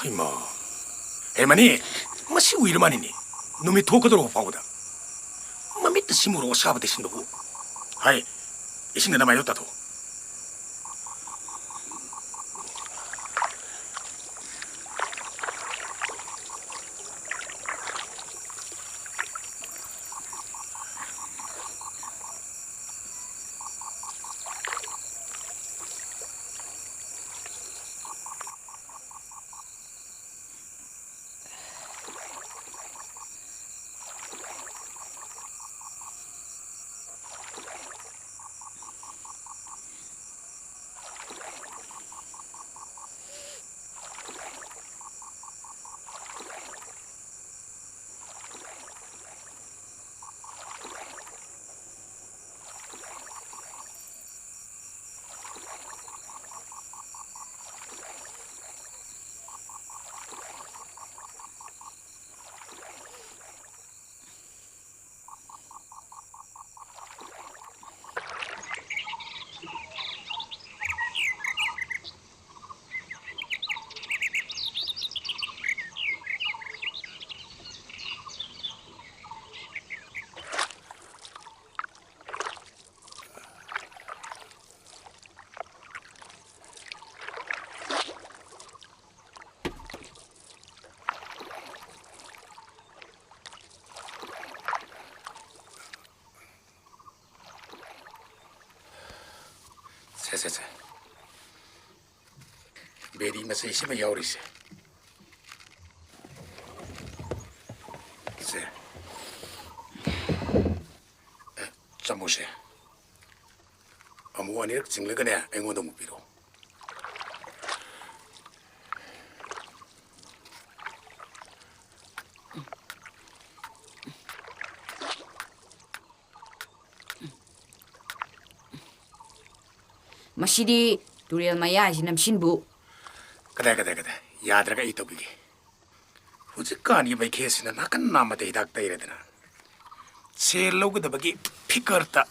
이마, 할머니, 시우 이름아니니 놈이 도커도록 바보다. 밑에 심으로 샤브 대신도고. 하이, 이신내 나마 였다도. 세. 메리 맛에 있으면 야오리세. 세. 잠보세. 아무거나 이렇게 증례거네. 앵어도 못 비로. 마시디 두리안 마야시 남신부. 그래. 야들가 이떡이게. 후지까니 이번 케이스는 나간 남아대 이닥다 이래더나. 셀로그도 버기 피커르다.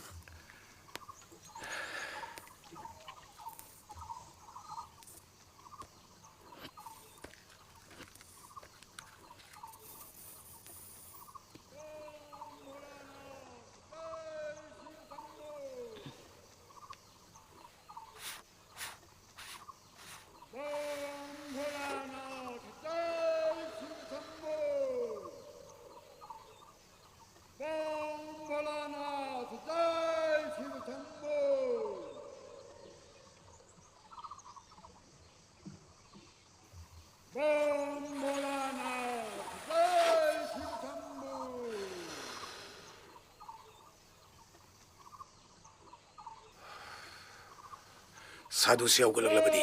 사두시아 오글락라바디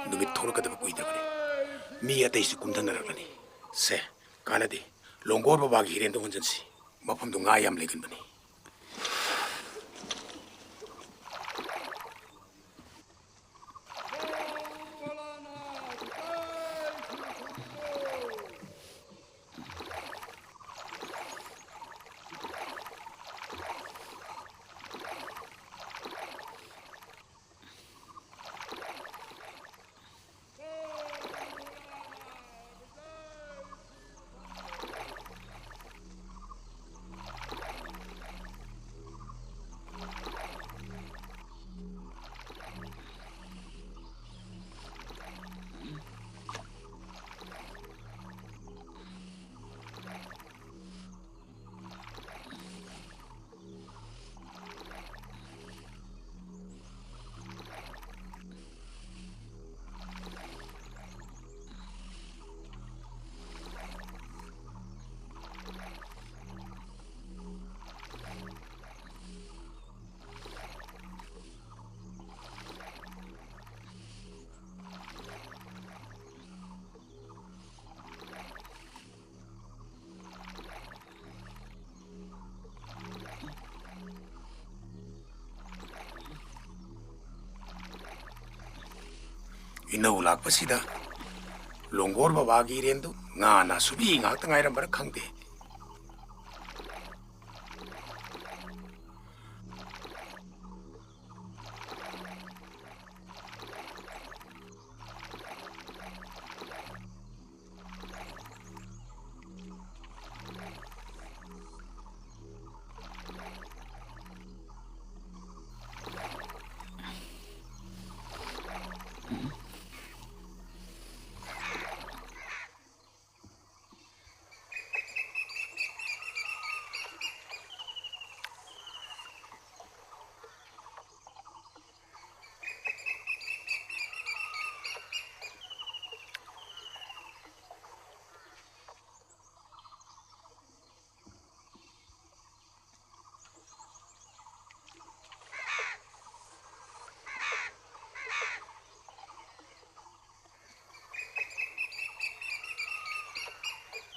놈이 토르가다 받고 있다거니 미야다 이시 꿈단나라가니 세 까나디 롱고르바바기 히렌도 혼전시 마품도 ngaayam 레근바니 이노 락바시다 롱고르바 와기렌도 나나 수비 ngaktangairam bar khangde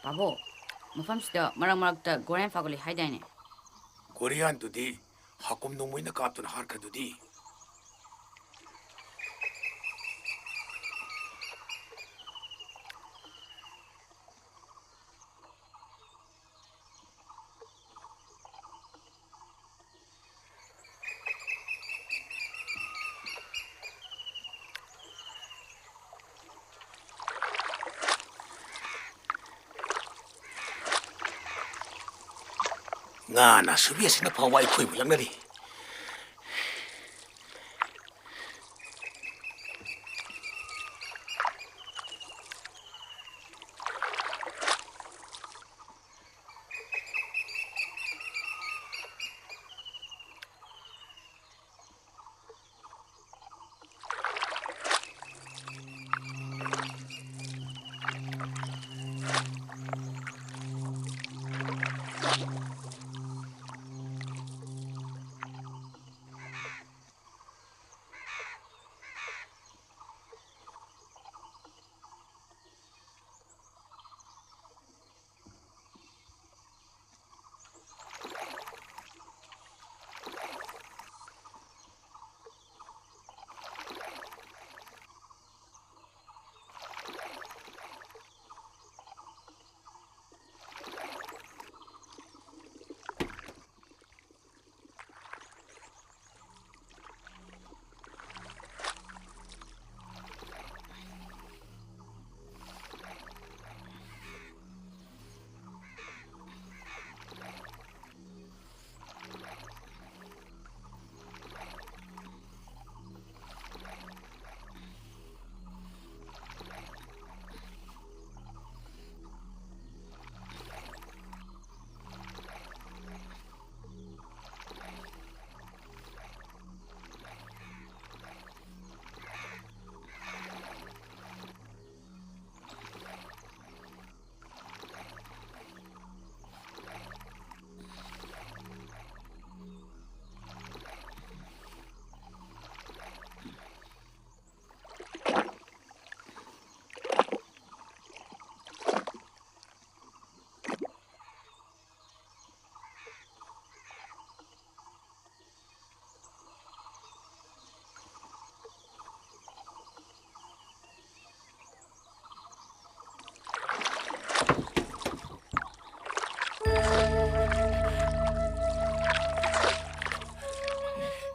바보 ꯃꯐꯝꯁꯤꯗ ꯃꯔꯛ ꯃꯔꯛꯇ ꯒꯣꯔꯦꯟ ꯐꯥꯒꯣꯂꯤ ꯍꯥꯏꯗꯥꯏꯅꯦ 고리안두디 하꼼 농무이나 깝던 하르카두디 ngana subiya sina pawai khoi bulang nari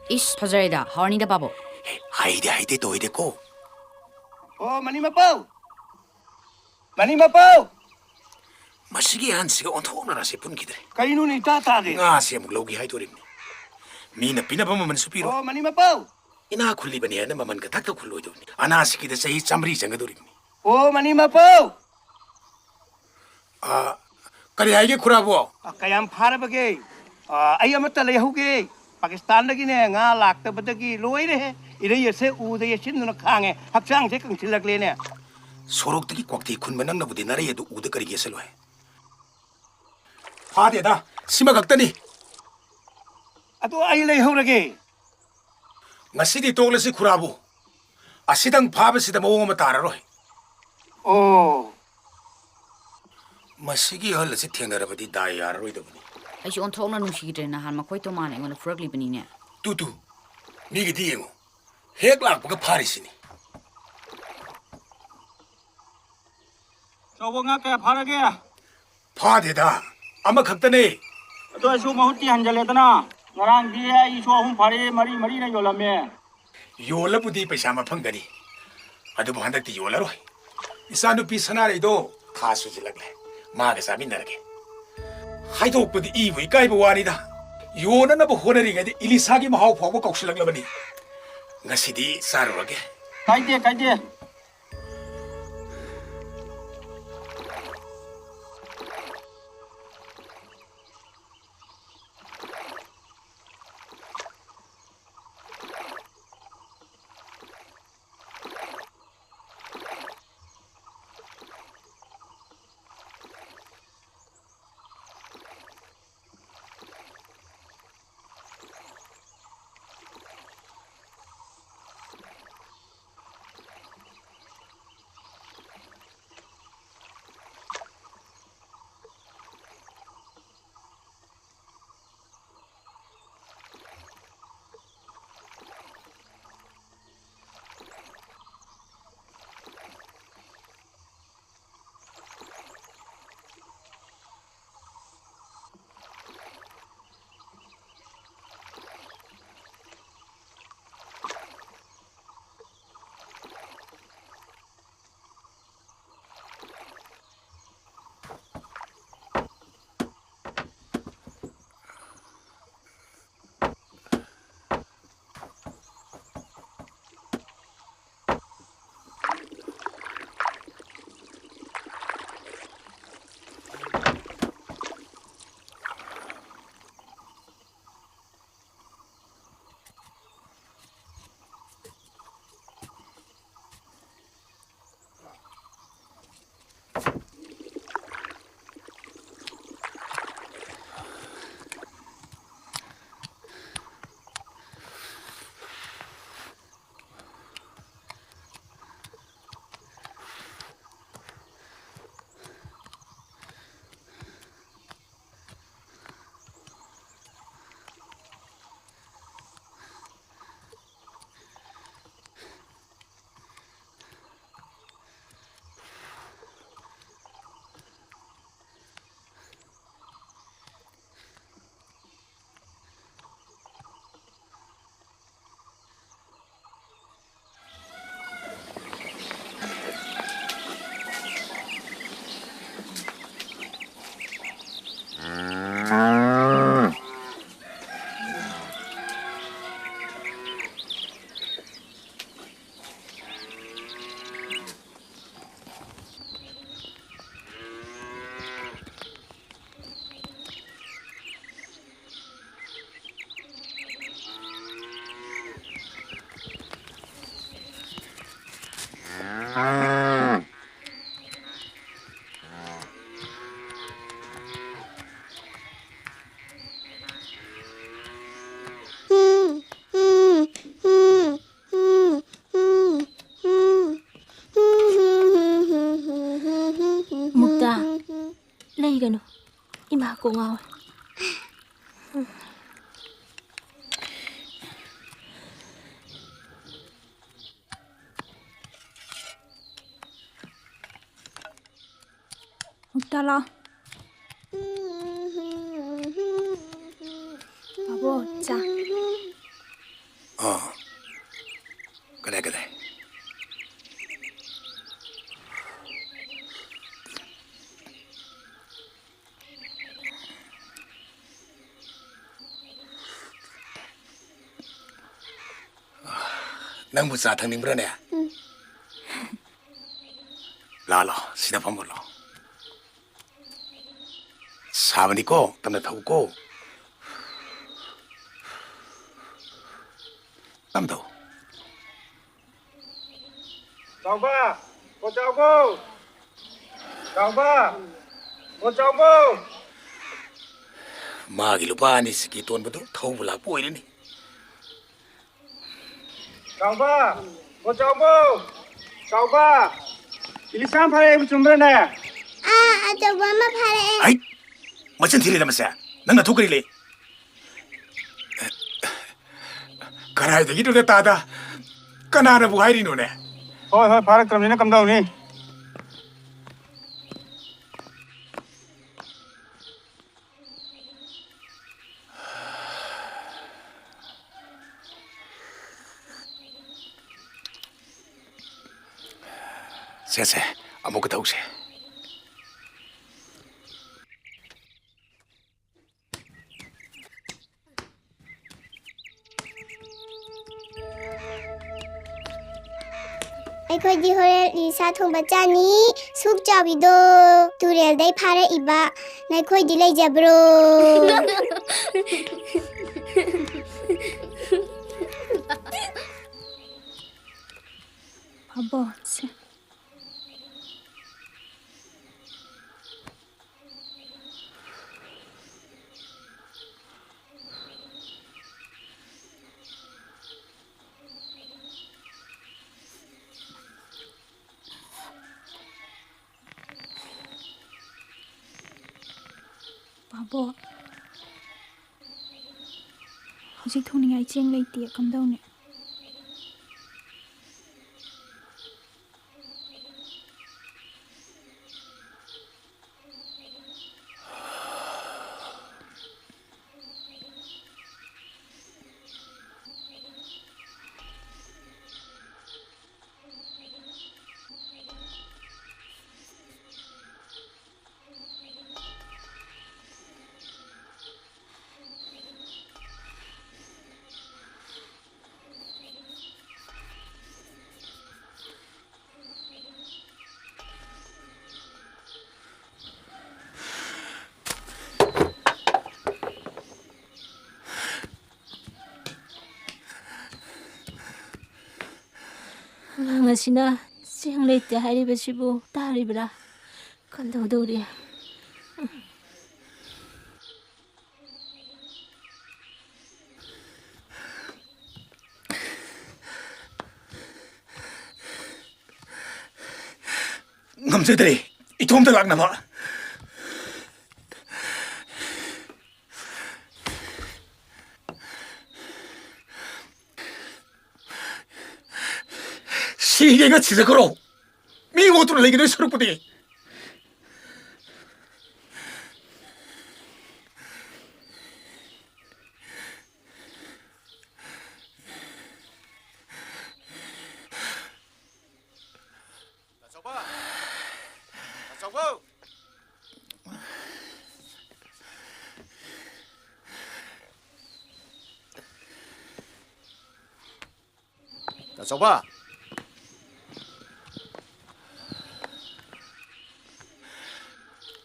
이씨 퍼저이다 하원이다 바보 하이데 도이데고 Mani Mapau! Mani Mapau! 마시기 한시가 온토나라 세분 기들 Kayo nun itatari. nga siya muglogi haytorimni mina pinapamaman supiro Mani Mapau! ina kulli bani ana maman ka takta kulloy doni ana sikida sahi chamri jangadorimni Mani Mapau! kari haige kurabo Kayam parabage. Ay amatala yahuge. Pakistan lagi ne nga lakta badagi loy re. Ire yese ude yesin no khange. Hakchang se kang silak le ne. 소록득이 꽉대 군만낭 나부디 나라에도 우드거리게 살로해 파대다 심화 각다니 Ato ay lay hurage. 마시디 또글레시 쿠라부 아시당 바베시다 모험을 따라로해 Oh. 마시기 헐레시 탱나라버디 다이아로이더보니 ꯑꯩꯁꯨ ꯑꯣꯟꯊꯣꯛꯅ ꯅꯨꯡꯁꯤꯗ꯭ꯔꯦ ꯅꯍꯥꯟ ꯃꯈꯣꯏ ꯇꯣꯃꯥꯅ ꯑꯩꯉꯣꯟꯗ ꯐꯨꯔꯛꯂꯤꯕꯅꯤꯅꯦ 뚜뚜 미기 디에고 핵 락부가 파리시니 Sobo nga kaya parage. 파대다 아마 각다네 Ato asu mahuti hanjale tana. Ngarang dia isu ahum pare mari na yolame. 요라부디 페샤마 펑가니 아두부 한닥디 요라로해 이사누피 사나리도 가수질락래 마가 사민나라게 하이도옥부디 이부 이까이부 와니다 요나나부 호나리가디 일리사기 마하우 포고 kok실락라바니 ngasi디 사르라게 Kaide. ꯆꯩꯒꯅꯨ ꯏꯃꯥ ꯀꯣꯛ ꯉꯥꯎꯋꯦ ꯃꯨꯛꯇꯥ ꯂꯥꯎ ꯕꯥꯕꯣ ꯆꯥ 그래. 낭부 사탕님 그러네. 라라 시다 범벌로. 사버니고 땀나 타고 땀도. Chào ba, con chào cô. Chào ba, con chào cô. 마기 루바니 스키 돈부터 터불라 보이니. Chào ba, con chào cô. Chào ba. Ilisan phare em chumbre nè. 아저와 마 파래 아이, 멋진 딜이라면서. 너나 도그리리. 가라야 돼 이러다 따다. 까나라 부하이리 노네. Thôi, phá cầm đi nó cầm đầu đi. 쎄쎄, 아무것도 없이. ꯑꯩꯈꯣꯏꯗꯤ ꯍꯣꯔꯦꯟ Lisa ꯊꯣꯡꯕ ꯆꯥꯅꯤ soup ꯆꯥꯎꯕꯤꯗꯣ ꯇꯨꯔꯦꯜꯗꯩ ꯐꯥꯔꯛꯏꯕ ꯅꯈꯣꯏꯗꯤ ꯂꯩꯖꯕ꯭ꯔꯣ 바보 참 바보 hꯧꯖꯤꯛ ꯊꯣꯡꯅꯤꯡꯉꯥꯏ ꯆꯦꯡ ꯂꯩꯇꯦ ꯀꯝꯗꯧꯅꯤ ꯑꯉꯥꯡ ꯑꯁꯤꯅ ꯆꯦꯡ ꯂꯩꯇꯦ ꯍꯥꯏꯔꯤꯕꯁꯤꯕꯨ ꯇꯥꯔꯤꯕ꯭ꯔꯥ ꯀꯝꯗꯧꯗꯧꯔꯤ 남자들이 이 도움도 락나 봐. 시계가 지저거로 미고도를 내기도 서럽구디. 저봐.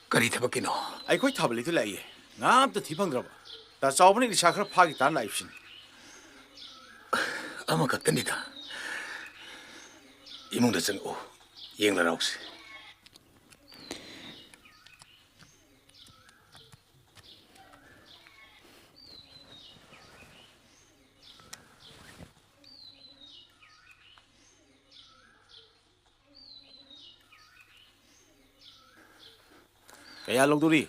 거리 대박기노. 아이코이 타블릿을 라이에. 나암도 디방들어봐. 나 저번에 이 샤크를 파기 단 라이프신. 아마 같답니다. 이몽도 정오 이행나라 혹시. ꯀꯌꯥ ꯂꯧꯗꯣꯔꯤ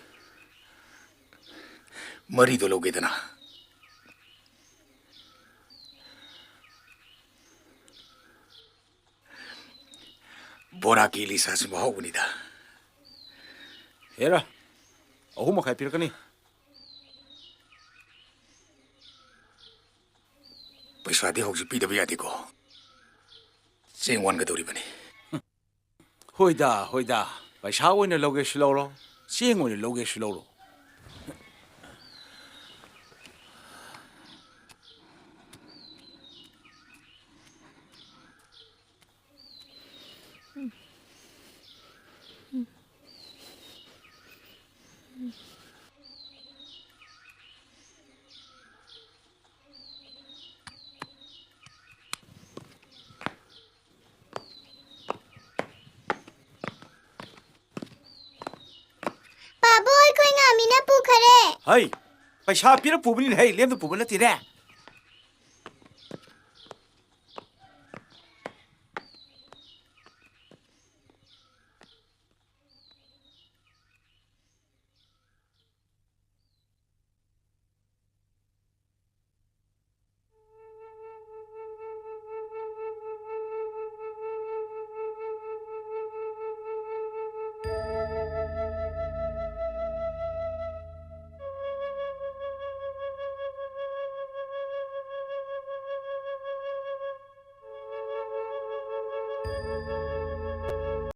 ꯃꯔꯤꯗꯣ ꯂꯧꯒꯦꯗꯅ ꯕꯣꯔꯥꯒꯤ ꯂꯤꯁꯥꯁꯤ ꯃꯍꯥꯎꯕꯅꯤꯗ ꯍꯦꯔꯥ 3.5 ꯄꯤꯔꯛꯀꯅꯤ ꯄꯩꯁꯥꯗꯤ ꯍꯧꯖꯤꯛ ꯄꯤꯗꯕ ꯌꯥꯗꯦꯀꯣ ꯆꯦꯡ ꯋꯥꯟꯒꯗꯧꯔꯤꯕꯅꯤ ꯍꯣꯏꯗ ꯄꯩꯁꯥ ꯑꯣꯏꯅ ꯂꯧꯒꯦꯁꯨ ꯂꯧꯔꯣ ꯆꯦꯡ ꯑꯣꯏꯅ ꯂꯧꯒꯦꯁꯨ ꯂꯧꯔꯣ ꯄꯥꯕꯣ ꯑꯩꯈꯣꯏ ꯉꯥꯃꯤꯅ ꯄꯨꯈꯔꯦ ꯍꯩ ꯄꯩꯁꯥ ꯄꯤꯔ ꯄꯨꯕꯅꯤꯅꯦ ꯍꯩ ꯂꯦꯝꯅ ꯄꯨꯕ ꯅꯠꯇꯦꯅꯦ